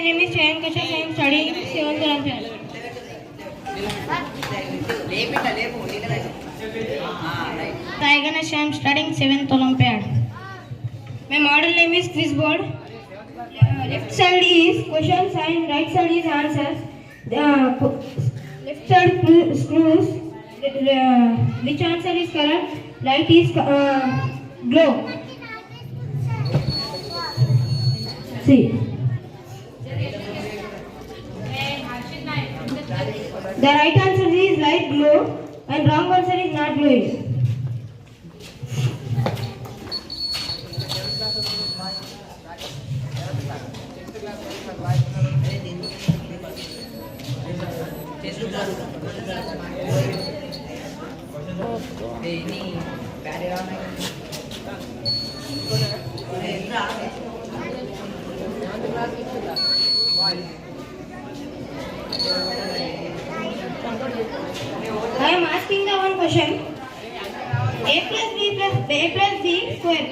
name is Chayan Kashyap. I am studying 7th class. Sai Ganesh, I am studying 7th Olympiad. My model name is Quizboard. Left side is questions and right side is answers. Left side clues. Which answer is correct? Light is glow. See. The right answer is light glow and wrong answer is not glowing. I am asking the one question. A plus B square.